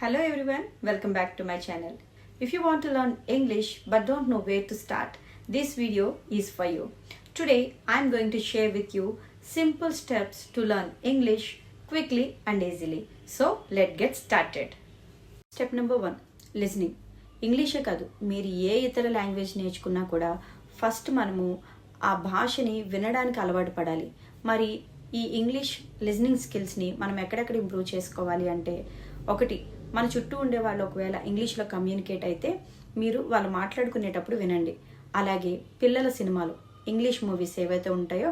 Hello everyone, welcome back to my channel. If you want to learn English but don't know where to start, this video is for you. Today I am going to share with you simple steps to learn English quickly and easily. So let's get started. Step number 1, listening. ఇంగ్లీషే కాదు మీరు ఏ ఇతర language నేర్చుకున్నా కూడా first మనము ఆ భాషని వినడానికి అలవాటు పడాలి. మరి ఈ ఇంగ్లీష్ లిజనింగ్ స్కిల్స్ని మనం ఎక్కడెక్కడ ఇంప్రూవ్ చేసుకోవాలి అంటే, ఒకటి, మన చుట్టూ ఉండే వాళ్ళు ఒకవేళ ఇంగ్లీష్లో కమ్యూనికేట్ అయితే మీరు వాళ్ళు మాట్లాడుకునేటప్పుడు వినండి. అలాగే పిల్లల సినిమాలు, ఇంగ్లీష్ మూవీస్ ఏవైతే ఉంటాయో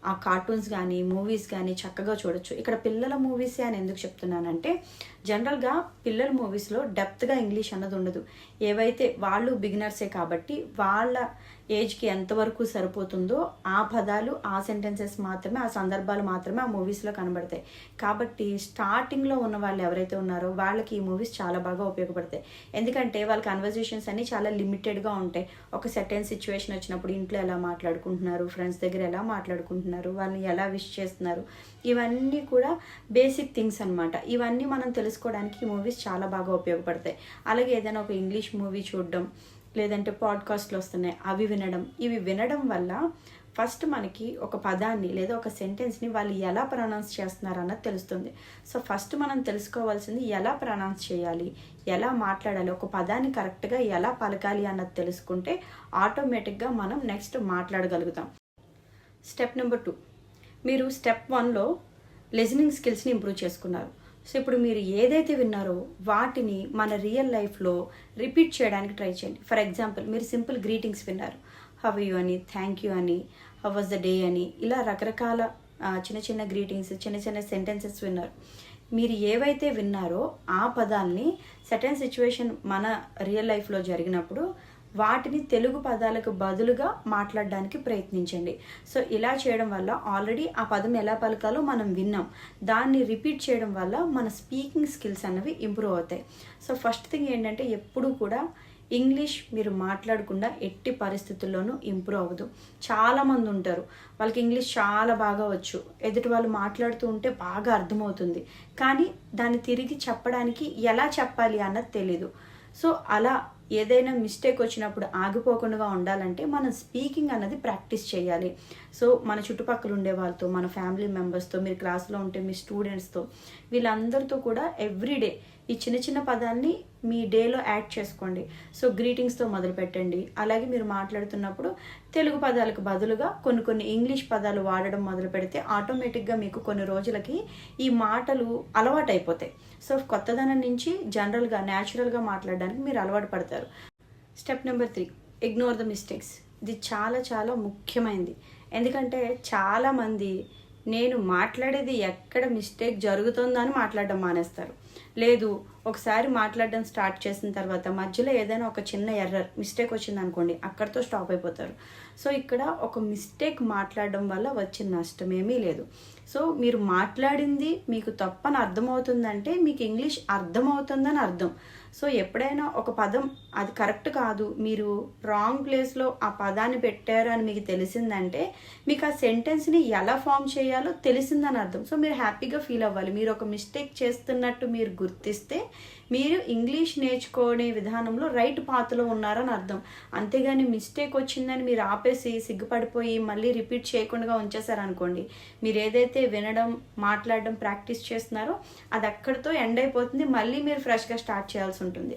ఆ కార్టూన్స్ కానీ మూవీస్ కానీ చక్కగా చూడొచ్చు. ఇక్కడ పిల్లల మూవీసే అని ఎందుకు చెప్తున్నానంటే, జనరల్గా పిల్లల మూవీస్లో డెప్త్గా ఇంగ్లీష్ అన్నది ఉండదు. ఏవైతే వాళ్ళు బిగినర్సే కాబట్టి వాళ్ళ ఏజ్కి ఎంతవరకు సరిపోతుందో ఆ పదాలు, ఆ సెంటెన్సెస్ మాత్రమే, ఆ సందర్భాలు మాత్రమే ఆ మూవీస్లో కనబడతాయి. కాబట్టి స్టార్టింగ్లో ఉన్న వాళ్ళు ఎవరైతే ఉన్నారో వాళ్ళకి ఈ మూవీస్ చాలా బాగా ఉపయోగపడతాయి. ఎందుకంటే వాళ్ళ కన్వర్జేషన్స్ అన్నీ చాలా లిమిటెడ్గా ఉంటాయి. ఒక సర్టెన్ సిచ్యువేషన్ వచ్చినప్పుడు ఇంట్లో ఎలా మాట్లాడుకుంటున్నారు, ఫ్రెండ్స్ దగ్గర ఎలా మాట్లాడుకుంటున్నారు, వాళ్ళని ఎలా విష్ చేస్తున్నారు, ఇవన్నీ కూడా బేసిక్ థింగ్స్ అనమాట. ఇవన్నీ మనం తెలుసుకోవడానికి ఈ మూవీస్ చాలా బాగా ఉపయోగపడతాయి. అలాగే ఏదైనా ఒక ఇంగ్లీష్ మూవీ చూడడం, లేదంటే పాడ్కాస్ట్లు వస్తున్నాయి అవి వినడం, ఇవి వినడం వల్ల ఫస్ట్ మనకి ఒక పదాన్ని లేదా ఒక సెంటెన్స్ని వాళ్ళు ఎలా ప్రొనౌన్స్ చేస్తున్నారు అన్నది తెలుస్తుంది. సో ఫస్ట్ మనం తెలుసుకోవాల్సింది ఎలా ప్రొనౌన్స్ చేయాలి, ఎలా మాట్లాడాలి, ఒక పదాన్ని కరెక్ట్గా ఎలా పలకాలి అన్నది తెలుసుకుంటే ఆటోమేటిక్గా మనం నెక్స్ట్ మాట్లాడగలుగుతాం. స్టెప్ నెంబర్ 2, మీరు స్టెప్ 1లో లిజనింగ్ స్కిల్స్ని ఇంప్రూవ్ చేసుకున్నారు. సో ఇప్పుడు మీరు ఏదైతే విన్నారో వాటిని మన రియల్ లైఫ్లో రిపీట్ చేయడానికి ట్రై చేయండి. ఫర్ ఎగ్జాంపుల్, మీరు సింపుల్ గ్రీటింగ్స్ విన్నారు, హవ్ యూ అని, థ్యాంక్ యూ అని, హవ్ వాజ్ ద డే అని, ఇలా రకరకాల చిన్న చిన్న గ్రీటింగ్స్, చిన్న చిన్న సెంటెన్సెస్ విన్నారు. మీరు ఏవైతే విన్నారో ఆ పదాలని సర్టెన్ సిచ్యువేషన్ మన రియల్ లైఫ్లో జరిగినప్పుడు వాటిని తెలుగు పదాలకు బదులుగా మాట్లాడడానికి ప్రయత్నించండి. సో ఇలా చేయడం వల్ల ఆల్రెడీ ఆ పదం ఎలా పలకాలో మనం విన్నాం, దాన్ని రిపీట్ చేయడం వల్ల మన స్పీకింగ్ స్కిల్స్ అన్నవి ఇంప్రూవ్ అవుతాయి. సో ఫస్ట్ థింగ్ ఏంటంటే, ఎప్పుడూ కూడా ఇంగ్లీష్ మీరు మాట్లాడకుండా ఎట్టి పరిస్థితుల్లోనూ ఇంప్రూవ్ అవ్వదు. చాలామంది ఉంటారు, వాళ్ళకి ఇంగ్లీష్ చాలా బాగా వచ్చు, ఎదుటి వాళ్ళు మాట్లాడుతూ ఉంటే బాగా అర్థమవుతుంది, కానీ దాన్ని తిరిగి చెప్పడానికి ఎలా చెప్పాలి అన్నది తెలీదు. సో అలా ఏదైనా మిస్టేక్ వచ్చినప్పుడు ఆగిపోకుండా ఉండాలంటే మనం స్పీకింగ్ అన్నది ప్రాక్టీస్ చేయాలి. సో మన చుట్టుపక్కల ఉండే వాళ్ళతో, మన ఫ్యామిలీ మెంబర్స్తో, మీరు క్లాస్లో ఉంటే మీ స్టూడెంట్స్తో, వీళ్ళందరితో కూడా ఎవ్రీడే ఈ చిన్న చిన్న పదాన్ని మీ డేలో యాడ్ చేసుకోండి. సో గ్రీటింగ్స్తో మొదలు పెట్టండి. అలాగే మీరు మాట్లాడుతున్నప్పుడు తెలుగు పదాలకు బదులుగా కొన్ని ఇంగ్లీష్ పదాలు వాడడం మొదలు పెడితే ఆటోమేటిక్గా మీకు కొన్ని రోజులకి ఈ మాటలు అలవాటు అయిపోతాయి. సో కొత్తదనం నుంచి జనరల్గా న్యాచురల్గా మాట్లాడడానికి మీరు అలవాటు పడతారు. Step number 3, ignore the mistakes. ఇది చాలా చాలా ముఖ్యమైనది. ఎందుకంటే చాలామంది నేను మాట్లాడేది ఎక్కడ మిస్టేక్ జరుగుతుందో అని మాట్లాడడం మానేస్తారు. లేదు, ఒకసారి మాట్లాడడం స్టార్ట్ చేసిన తర్వాత మధ్యలో ఏదైనా ఒక చిన్న మిస్టేక్ వచ్చింది అనుకోండి, అక్కడితో స్టాప్ అయిపోతారు. సో ఇక్కడ ఒక మిస్టేక్ మాట్లాడడం వల్ల వచ్చిన నష్టం ఏమీ లేదు. సో మీరు మాట్లాడింది మీకు తప్పని అర్థమవుతుందంటే మీకు ఇంగ్లీష్ అర్థమవుతుందని అర్థం. సో ఎప్పుడైనా ఒక పదం అది కరెక్ట్ కాదు, మీరు రాంగ్ ప్లేస్లో ఆ పదాన్ని పెట్టారు అని మీకు తెలిసిందంటే మీకు ఆ సెంటెన్స్ని ఎలా ఫామ్ చేయాలో తెలిసిందని అర్థం. సో మీరు హ్యాపీగా ఫీల్ అవ్వాలి. మీరు ఒక మిస్టేక్ చేస్తున్నట్టు మీరు గుర్తిస్తే మీరు ఇంగ్లీష్ నేర్చుకునే విధానంలో రైట్ పాత్లో ఉన్నారని అర్థం. అంతేగాని మిస్టేక్ వచ్చిందని మీరు ఆపేసి సిగ్గుపడిపోయి మళ్ళీ రిపీట్ చేయకుండా ఉంచేశారనుకోండి, మీరు ఏదైతే వినడం, మాట్లాడడం ప్రాక్టీస్ చేస్తున్నారో అది అక్కడితో ఎండ్ అయిపోతుంది. మళ్ళీ మీరు ఫ్రెష్గా స్టార్ట్ చేయాల్సి ఉంటుంది.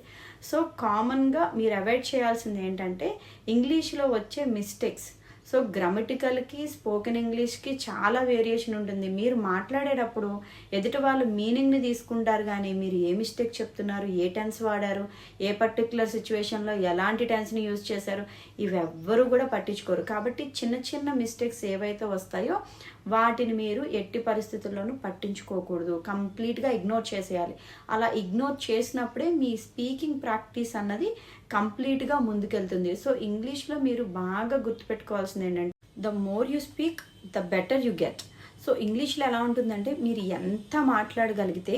సో కామన్గా మీరు అవాయిడ్ చేయాల్సింది ఏంటంటే ఇంగ్లీష్లో వచ్చే మిస్టేక్స్. సో గ్రామటికల్కి, స్పోకెన్ ఇంగ్లీష్కి చాలా వేరియేషన్ ఉంటుంది. మీరు మాట్లాడేటప్పుడు ఎదుటి వాళ్ళు మీనింగ్ని తీసుకుంటారు, కానీ మీరు ఏ మిస్టేక్ చెప్తున్నారు, ఏ టెన్స్ వాడారు, ఏ పర్టికులర్ సిచ్యువేషన్లో ఎలాంటి టెన్స్ని యూజ్ చేశారు, ఇవి ఎవ్వరూ కూడా పట్టించుకోరు. కాబట్టి చిన్న చిన్న మిస్టేక్స్ ఏవైతే వస్తాయో వాటిని మీరు ఎట్టి పరిస్థితుల్లోనూ పట్టించుకోకూడదు, కంప్లీట్గా ఇగ్నోర్ చేసేయాలి. అలా ఇగ్నోర్ చేసినప్పుడే మీ స్పీకింగ్ ప్రాక్టీస్ అన్నది కంప్లీట్గా ముందుకెళ్తుంది. సో ఇంగ్లీష్లో మీరు బాగా గుర్తుపెట్టుకోవాల్సింది ఏంటంటే, the more you speak the better you get. So ఇంగ్లీష్లో ఎలా ఉంటుందంటే, మీరు ఎంత మాట్లాడగలిగితే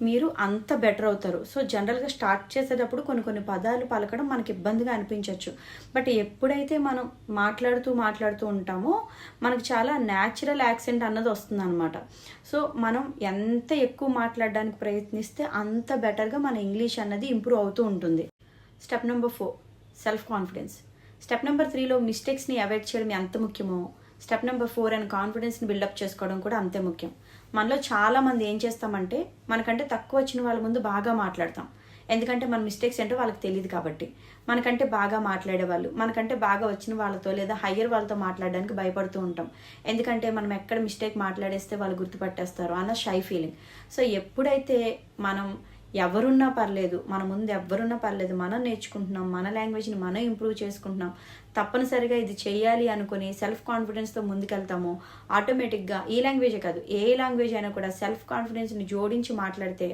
మీరు అంత బెటర్ అవుతారు. సో జనరల్గా స్టార్ట్ చేసేటప్పుడు కొన్ని పదాలు పలకడం మనకి ఇబ్బందిగా అనిపించవచ్చు. బట్ ఎప్పుడైతే మనం మాట్లాడుతూ ఉంటామో మనకు చాలా న్యాచురల్ యాక్సెంట్ అన్నది వస్తుంది అనమాట. సో మనం ఎంత ఎక్కువ మాట్లాడడానికి ప్రయత్నిస్తే అంత బెటర్గా మన ఇంగ్లీష్ అన్నది ఇంప్రూవ్ అవుతూ ఉంటుంది. Step number 4, self confidence. Step number 3లో మిస్టేక్స్ని అవాయిడ్ చేయడం ఎంత ముఖ్యమో స్టెప్ నెంబర్ 4 అండ్ కాన్ఫిడెన్స్ని బిల్డప్ చేసుకోవడం కూడా అంతే ముఖ్యం. మనలో చాలామంది ఏం చేస్తామంటే మనకంటే తక్కువ వచ్చిన వాళ్ళ ముందు బాగా మాట్లాడతాం. ఎందుకంటే మన మిస్టేక్స్ ఏంటో వాళ్ళకి తెలియదు కాబట్టి. మనకంటే బాగా మాట్లాడేవాళ్ళు, మనకంటే బాగా వచ్చిన వాళ్ళతో లేదా హయ్యర్ వాళ్ళతో మాట్లాడడానికి భయపడుతూ ఉంటాం. ఎందుకంటే మనం ఎక్కడ మిస్టేక్ మాట్లాడేస్తే వాళ్ళు గుర్తుపట్టేస్తారు అన్న షై ఫీలింగ్. సో ఎప్పుడైతే మనం ఎవరున్నా పర్లేదు, మన ముందు ఎవరున్నా పర్లేదు, మనం నేర్చుకుంటున్నాం, మన లాంగ్వేజ్ని మనం ఇంప్రూవ్ చేసుకుంటున్నాం, తప్పనిసరిగా ఇది చేయాలి అనుకుని సెల్ఫ్ కాన్ఫిడెన్స్తో ముందుకెళ్తామో ఆటోమేటిక్గా ఈ లాంగ్వేజే కాదు ఏ లాంగ్వేజ్ అయినా కూడా సెల్ఫ్ కాన్ఫిడెన్స్ని జోడించి మాట్లాడితే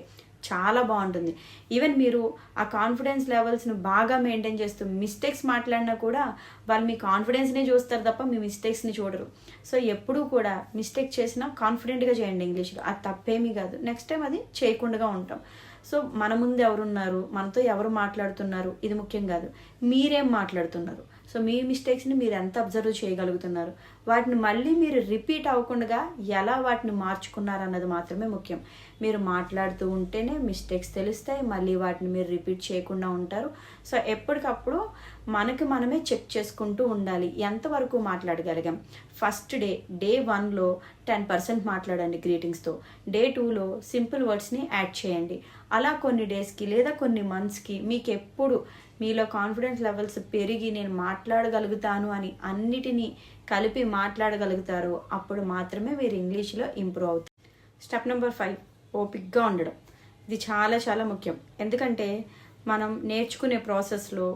చాలా బాగుంటుంది. ఈవెన్ మీరు ఆ కాన్ఫిడెన్స్ లెవెల్స్ని బాగా మెయింటైన్ చేస్తూ మిస్టేక్స్ మాట్లాడినా కూడా వాళ్ళు మీ కాన్ఫిడెన్స్నే చూస్తారు తప్ప మీ మిస్టేక్స్ని చూడరు. సో ఎప్పుడూ కూడా మిస్టేక్ చేసినా కాన్ఫిడెంట్గా చేయండి ఇంగ్లీష్లో, అది తప్పేమీ కాదు. నెక్స్ట్ టైం అది చేయకుండా ఉంటాం. సో మన ముందు ఎవరున్నారు, మనతో ఎవరు మాట్లాడుతున్నారు, ఇది ముఖ్యం కాదు, మీరేం మాట్లాడుతున్నారు. సో మీ మిస్టేక్స్ని మీరు ఎంత అబ్జర్వ్ చేయగలుగుతున్నారు, వాటిని మళ్ళీ మీరు రిపీట్ అవ్వకుండా ఎలా వాటిని మార్చుకున్నారు అన్నది మాత్రమే ముఖ్యం. మీరు మాట్లాడుతూ ఉంటేనే మిస్టేక్స్ తెలుస్తాయి, మళ్ళీ వాటిని మీరు రిపీట్ చేయకుండా ఉంటారు. సో ఎప్పటికప్పుడు మనమే చెక్ చేసుకుంటూ ఉండాలి ఎంతవరకు మాట్లాడగలిగాం. ఫస్ట్ డే 1లో 10% మాట్లాడండి గ్రీటింగ్స్తో. డే 2లో సింపుల్ వర్డ్స్ని యాడ్ చేయండి. అలా కొన్ని డేస్కి లేదా కొన్ని మంత్స్కి మీకు ఎప్పుడు మీలో కాన్ఫిడెన్స్ లెవెల్స్ పెరిగి నేను మాట్లాడగలుగుతాను అని అన్నిటినీ కలిపి మాట్లాడగలుగుతారో అప్పుడు మాత్రమే మీరు ఇంగ్లీష్లో ఇంప్రూవ్ అవుతారు. స్టెప్ నెంబర్ 5, ఓపిక్గా ఉండడం. ఇది చాలా చాలా ముఖ్యం. ఎందుకంటే మనం నేర్చుకునే ప్రాసెస్లో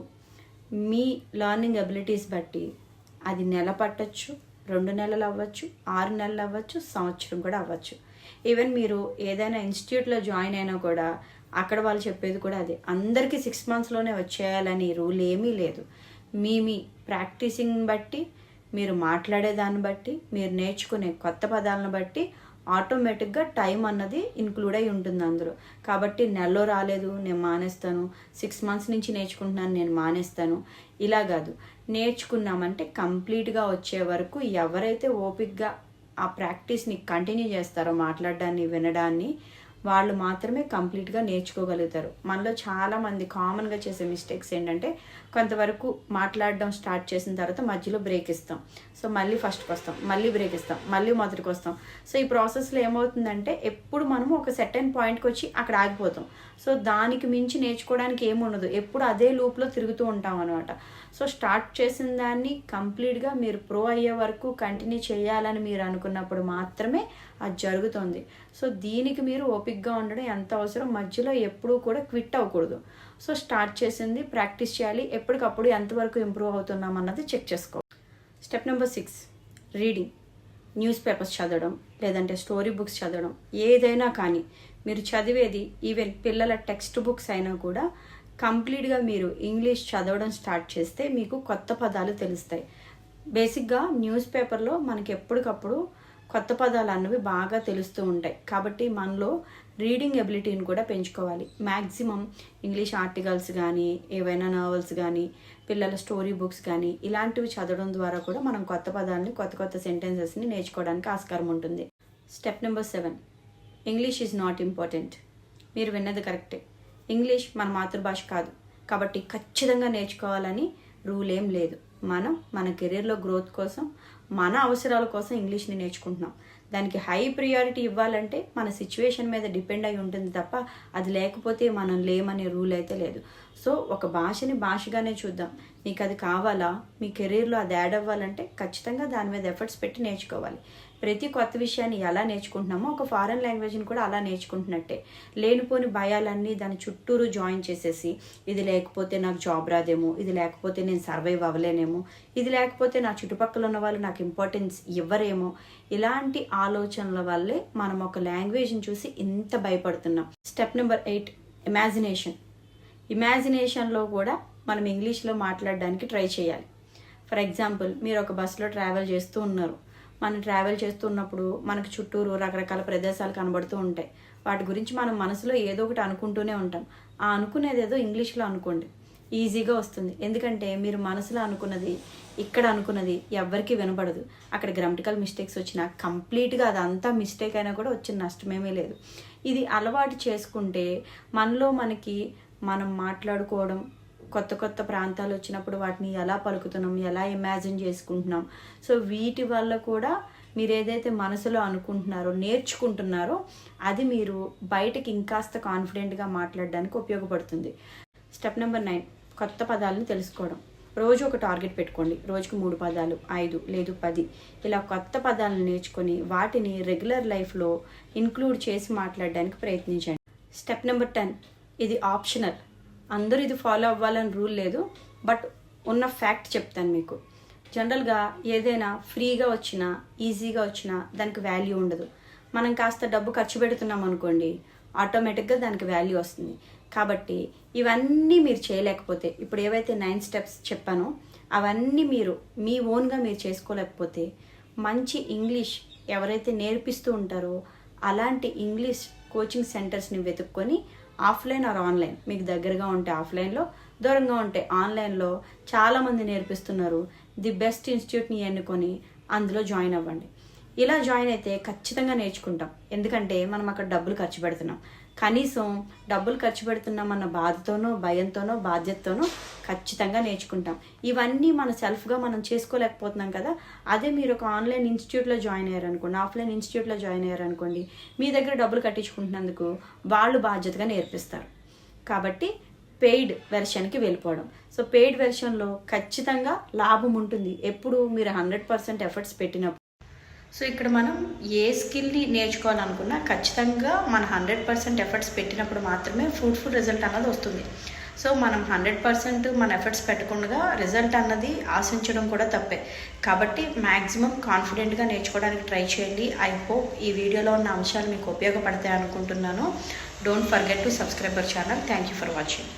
మీ లెర్నింగ్ అబిలిటీస్ బట్టి అది నెల పట్టచ్చు, 2 నెలలు అవ్వచ్చు, 6 నెలలు అవ్వచ్చు, సంవత్సరం కూడా అవ్వచ్చు. ఈవెన్ మీరు ఏదైనా ఇన్స్టిట్యూట్లో జాయిన్ అయినా కూడా అక్కడ వాళ్ళు చెప్పేది కూడా అదే, అందరికీ 6 monthsలోనే వచ్చేయాలని రూల్ ఏమీ లేదు. మీ ప్రాక్టీసింగ్ని బట్టి, మీరు మాట్లాడేదాన్ని బట్టి, మీరు నేర్చుకునే కొత్త పదాలను బట్టి ఆటోమేటిక్గా టైం అన్నది ఇంక్లూడ్ అయి ఉంటుంది అందులో. కాబట్టి నెలలో రాలేదు నేను మానేస్తాను, 6 months నుంచి నేర్చుకుంటున్నాను నేను మానేస్తాను, ఇలా కాదు. నేర్చుకున్నామంటే కంప్లీట్గా వచ్చే వరకు ఎవరైతే ఓపిక్గా ఆ ప్రాక్టీస్ని కంటిన్యూ చేస్తారో మాట్లాడడాన్ని వినడాన్ని వాళ్ళు మాత్రమే కంప్లీట్గా నేర్చుకోగలుగుతారు. మనలో చాలామంది కామన్గా చేసే మిస్టేక్స్ ఏంటంటే కొంతవరకు మాట్లాడడం స్టార్ట్ చేసిన తర్వాత మధ్యలో బ్రేక్ ఇస్తాం. సో మళ్ళీ ఫస్ట్కి వస్తాం, మళ్ళీ బ్రేక్ ఇస్తాం, మళ్ళీ మొదటికి వస్తాం. సో ఈ ప్రాసెస్లో ఏమవుతుందంటే ఎప్పుడు మనము ఒక సెర్టైన్ పాయింట్కి వచ్చి అక్కడ ఆగిపోతాం. సో దానికి మించి నేర్చుకోవడానికి ఏముండదు, ఎప్పుడు అదే లూప్లో తిరుగుతూ ఉంటాం అనమాట. సో స్టార్ట్ చేసిన దాన్ని కంప్లీట్గా మీరు ప్రో అయ్యే వరకు కంటిన్యూ చేయాలని మీరు అనుకున్నప్పుడు మాత్రమే అది జరుగుతుంది. సో దీనికి మీరు ఓపిక్గా ఉండడం ఎంత అవసరం, మధ్యలో ఎప్పుడూ కూడా క్విట్ అవ్వకూడదు. సో స్టార్ట్ చేసింది ప్రాక్టీస్ చేయాలి, ఎప్పటికప్పుడు ఎంతవరకు ఇంప్రూవ్ అవుతున్నాం అన్నది చెక్ చేసుకోవాలి. Step number 6, reading. News papers చదవడం, లేదంటే స్టోరీ బుక్స్ చదవడం, ఏదైనా కానీ మీరు చదివేది ఈవెన్ పిల్లల టెక్స్ట్ బుక్స్ అయినా కూడా కంప్లీట్గా మీరు ఇంగ్లీష్ చదవడం స్టార్ట్ చేస్తే మీకు కొత్త పదాలు తెలుస్తాయి. బేసిక్గా న్యూస్ పేపర్లో మనకి ఎప్పటికప్పుడు కొత్త పదాలు అన్నవి బాగా తెలుస్తూ ఉంటాయి. కాబట్టి మనలో రీడింగ్ ఎబిలిటీని కూడా పెంచుకోవాలి. మ్యాక్సిమం ఇంగ్లీష్ ఆర్టికల్స్ కానీ, ఏవైనా నావెల్స్ కానీ, పిల్లల స్టోరీ బుక్స్ కానీ ఇలాంటివి చదవడం ద్వారా కూడా మనం కొత్త పదాలని, కొత్త సెంటెన్సెస్ని నేర్చుకోవడానికి ఆస్కారం ఉంటుంది. Step number 7, English is not important. మీరు విన్నది కరెక్టే, ఇంగ్లీష్ మన మాతృభాష కాదు కాబట్టి ఖచ్చితంగా నేర్చుకోవాలని రూల్ ఏం లేదు. మనం మన కెరీర్లో గ్రోత్ కోసం, మన అవసరాల కోసం ఇంగ్లీష్ని నేర్చుకుంటున్నాం. దానికి హై ప్రియారిటీ ఇవ్వాలంటే మన సిచ్యువేషన్ మీద డిపెండ్ అయి ఉంటుంది తప్ప అది లేకపోతే మనం లేమనే రూల్ అయితే లేదు. సో ఒక భాషని భాషగానే చూద్దాం. మీకు అది కావాలా, మీ కెరీర్లో అది యాడ్ అవ్వాలంటే ఖచ్చితంగా దాని మీద ఎఫర్ట్స్ పెట్టి నేర్చుకోవాలి. ప్రతి కొత్త విషయాన్ని ఎలా నేర్చుకుంటున్నామో ఒక ఫారెన్ లాంగ్వేజ్ని కూడా అలా నేర్చుకుంటున్నట్టే. లేనిపోని భయాలన్నీ దాని చుట్టూరు జాయిన్ చేసేసి ఇది లేకపోతే నాకు జాబ్ రాదేమో, ఇది లేకపోతే నేను సర్వైవ్ అవ్వలేనేమో, ఇది లేకపోతే నా చుట్టుపక్కల ఉన్న వాళ్ళు నాకు ఇంపార్టెన్స్ ఇవ్వరేమో, ఇలాంటి ఆలోచనల వల్లే మనం ఒక లాంగ్వేజ్ని చూసి ఇంత భయపడుతున్నాం. స్టెప్ నెంబర్ 8, ఇమాజినేషన్లో కూడా మనం ఇంగ్లీష్లో మాట్లాడడానికి ట్రై చేయాలి. ఫర్ ఎగ్జాంపుల్, మీరు ఒక బస్సులో ట్రావెల్ చేస్తూ ఉన్నారు. మనం ట్రావెల్ చేస్తున్నప్పుడు మనకు చుట్టూరు రకరకాల ప్రదేశాలు కనబడుతూ ఉంటాయి. వాటి గురించి మనం మనసులో ఏదో ఒకటి అనుకుంటూనే ఉంటాం. ఆ అనుకునేది ఏదో ఇంగ్లీష్లో అనుకోండి, ఈజీగా వస్తుంది. ఎందుకంటే మీరు మనసులో అనుకున్నది ఇక్కడ అనుకున్నది ఎవ్వరికీ వినపడదు. అక్కడ గ్రామటికల్ మిస్టేక్స్ వచ్చినా కంప్లీట్గా అదంతా మిస్టేక్ అయినా కూడా వచ్చిన నష్టమేమీ లేదు. ఇది అలవాటు చేసుకుంటే మనలో మనకి మనం మాట్లాడుకోవడం, కొత్త కొత్త ప్రాంతాలు వచ్చినప్పుడు వాటిని ఎలా పలుకుతున్నాం, ఎలా ఇమాజిన్ చేసుకుంటున్నాం. సో వీటి వల్ల కూడా మీరు ఏదైతే మనసులో అనుకుంటున్నారో, నేర్చుకుంటున్నారో అది మీరు బయటకి ఇంకాస్త కాన్ఫిడెంట్గా మాట్లాడడానికి ఉపయోగపడుతుంది. స్టెప్ నెంబర్ 9, కొత్త పదాలను తెలుసుకోవడం. రోజు ఒక టార్గెట్ పెట్టుకోండి. రోజుకు 3 పదాలు, 5 లేదు 10 ఇలా కొత్త పదాలను నేర్చుకొని వాటిని రెగ్యులర్ లైఫ్లో ఇంక్లూడ్ చేసి మాట్లాడడానికి ప్రయత్నించండి. స్టెప్ నెంబర్ 10, ఇది ఆప్షనల్. అందరూ ఇది ఫాలో అవ్వాలని రూల్ లేదు, బట్ ఉన్న ఫ్యాక్ట్ చెప్తాను మీకు. జనరల్గా ఏదైనా ఫ్రీగా వచ్చినా, ఈజీగా వచ్చినా దానికి వాల్యూ ఉండదు. మనం కాస్త డబ్బు ఖర్చు పెడుతున్నాం అనుకోండి, ఆటోమేటిక్గా దానికి వాల్యూ వస్తుంది. కాబట్టి ఇవన్నీ మీరు చేయలేకపోతే, ఇప్పుడు ఏవైతే 9 స్టెప్స్ చెప్పానో అవన్నీ మీరు మీ ఓన్గా మీరు చేసుకోలేకపోతే, మంచి ఇంగ్లీష్ ఎవరైతే నేర్పిస్తూ ఉంటారో అలాంటి ఇంగ్లీష్ కోచింగ్ సెంటర్స్ని వెతుక్కొని ఆఫ్లైన్ ఆర్ ఆన్లైన్, మీకు దగ్గరగా ఉంటే ఆఫ్లైన్లో, దూరంగా ఉంటే ఆన్లైన్లో చాలామంది నేర్పిస్తున్నారు. ది బెస్ట్ ఇన్స్టిట్యూట్ని ఎన్నుకొని అందులో జాయిన్ అవ్వండి. ఇలా జాయిన్ అయితే ఖచ్చితంగా నేర్చుకుంటాం. ఎందుకంటే మనం అక్కడ డబ్బులు ఖర్చు పెడుతున్నాం. కనీసం డబ్బులు ఖర్చు పెడుతున్నామన్న బాధతోనో, భయంతోనో, బాధ్యతతోనో ఖచ్చితంగా నేర్చుకుంటాం. ఇవన్నీ మన సెల్ఫ్గా మనం చేసుకోలేకపోతున్నాం కదా. అదే మీరు ఒక ఆన్లైన్ ఇన్స్టిట్యూట్లో జాయిన్ అయ్యారనుకోండి, ఆఫ్లైన్ ఇన్స్టిట్యూట్లో జాయిన్ అయ్యారనుకోండి, మీ దగ్గర డబ్బులు కట్టించుకుంటున్నందుకు వాళ్ళు బాధ్యతగా నేర్పిస్తారు. కాబట్టి పెయిడ్ వెర్షన్కి వెళ్ళిపోవడం. సో పెయిడ్ వెర్షన్లో ఖచ్చితంగా లాభం ఉంటుంది ఎప్పుడు మీరు 100% ఎఫర్ట్స్ పెట్టినప్పుడు. సో ఇక్కడ మనం ఏ స్కిల్ని నేర్చుకోవాలనుకున్నా ఖచ్చితంగా మన 100% ఎఫర్ట్స్ పెట్టినప్పుడు మాత్రమే ఫ్రూట్ఫుల్ రిజల్ట్ అన్నది వస్తుంది. సో మనం 100% మన ఎఫర్ట్స్ పెట్టకుండా రిజల్ట్ అన్నది ఆశించడం కూడా తప్పే. కాబట్టి మ్యాక్సిమం కాన్ఫిడెంట్గా నేర్చుకోవడానికి ట్రై చేయండి. ఐ హోప్ ఈ వీడియోలో ఉన్న అంశాలు మీకు ఉపయోగపడతాయి అనుకుంటున్నాను. Don't forget to subscribe our channel. Thank you for watching.